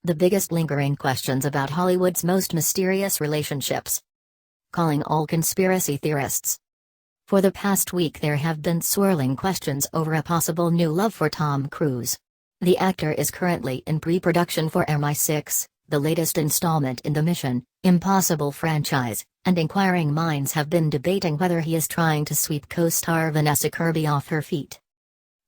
The biggest lingering questions about Hollywood's most mysterious relationships. Calling all conspiracy theorists. For the past week there have been swirling questions over a possible new love for Tom Cruise. The actor is currently in pre-production for MI6, the latest installment in the Mission Impossible franchise, and inquiring minds have been debating whether he is trying to sweep co-star Vanessa Kirby off her feet.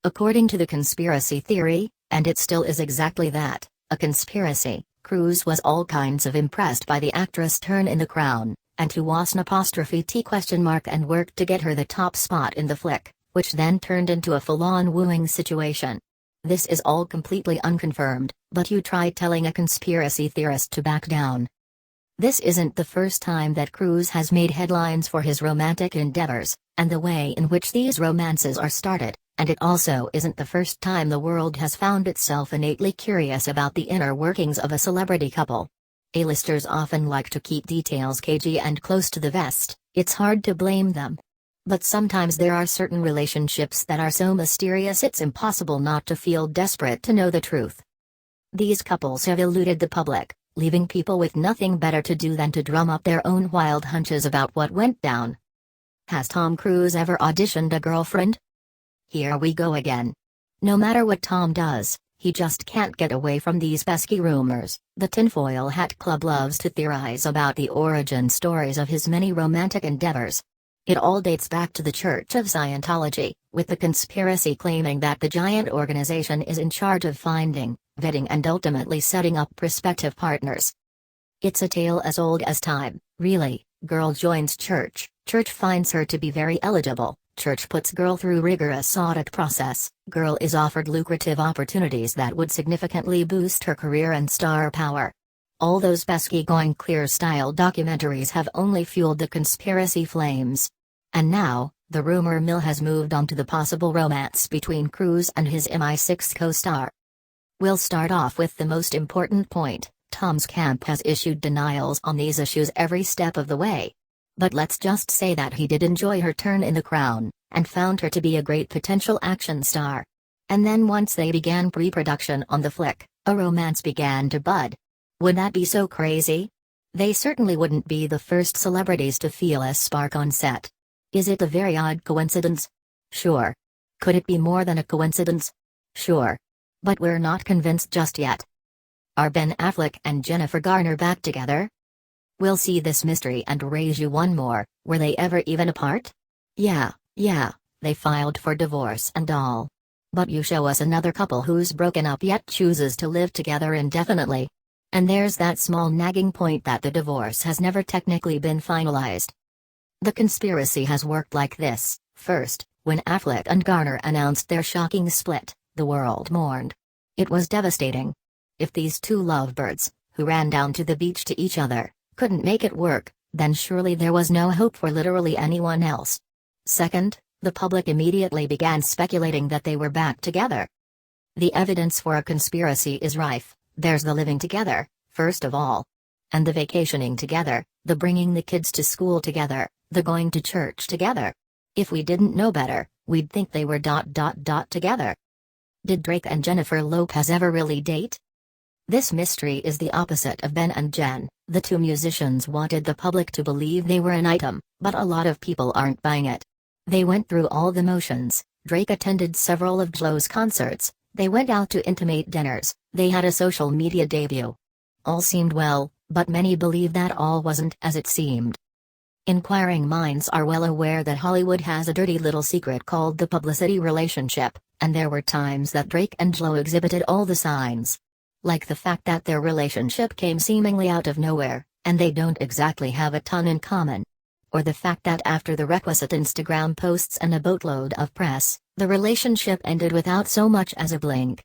According to the conspiracy theory, and it still is exactly that, a conspiracy, Cruise was all kinds of impressed by the actress' turn in The Crown, and who was and worked to get her the top spot in the flick, which then turned into a full-on wooing situation. This is all completely unconfirmed, but you try telling a conspiracy theorist to back down. This isn't the first time that Cruise has made headlines for his romantic endeavors, and the way in which these romances are started, and it also isn't the first time the world has found itself innately curious about the inner workings of a celebrity couple. A-listers often like to keep details cagey and close to the vest, it's hard to blame them. But sometimes there are certain relationships that are so mysterious it's impossible not to feel desperate to know the truth. These couples have eluded the public, leaving people with nothing better to do than to drum up their own wild hunches about what went down. Has Tom Cruise ever auditioned a girlfriend? Here we go again. No matter what Tom does, he just can't get away from these pesky rumors. The Tinfoil Hat Club loves to theorize about the origin stories of his many romantic endeavors. It all dates back to the Church of Scientology, with the conspiracy claiming that the giant organization is in charge of finding, vetting and ultimately setting up prospective partners. It's a tale as old as time, really. Girl joins church finds her to be very eligible, church puts girl through rigorous audit process, girl is offered lucrative opportunities that would significantly boost her career and star power. All those pesky Going Clear style documentaries have only fueled the conspiracy flames. And now, the rumor mill has moved on to the possible romance between Cruise and his MI6 co-star. We'll start off with the most important point. Tom's camp has issued denials on these issues every step of the way. But let's just say that he did enjoy her turn in The Crown, and found her to be a great potential action star. And then once they began pre-production on the flick, a romance began to bud. Would that be so crazy? They certainly wouldn't be the first celebrities to feel a spark on set. Is it a very odd coincidence? Sure. Could it be more than a coincidence? Sure. But we're not convinced just yet. Are Ben Affleck and Jennifer Garner back together? We'll see this mystery and raise you one more. Were they ever even apart? Yeah, they filed for divorce and all. But you show us another couple who's broken up yet chooses to live together indefinitely. And there's that small nagging point that the divorce has never technically been finalized. The conspiracy has worked like this. First, when Affleck and Garner announced their shocking split, the world mourned. It was devastating. If these two lovebirds, who ran down to the beach to each other, couldn't make it work, then surely there was no hope for literally anyone else. Second, the public immediately began speculating that they were back together. The evidence for a conspiracy is rife. There's the living together, first of all. And the vacationing together, the bringing the kids to school together, the going to church together. If we didn't know better, we'd think they were ... together. Did Drake and Jennifer Lopez ever really date? This mystery is the opposite of Ben and Jen. The two musicians wanted the public to believe they were an item, but a lot of people aren't buying it. They went through all the motions. Drake attended several of Joe's concerts, they went out to intimate dinners, they had a social media debut. All seemed well, but many believe that all wasn't as it seemed. Inquiring minds are well aware that Hollywood has a dirty little secret called the publicity relationship, and there were times that Drake and Joe exhibited all the signs. Like the fact that their relationship came seemingly out of nowhere, and they don't exactly have a ton in common. Or the fact that after the requisite Instagram posts and a boatload of press, the relationship ended without so much as a blink.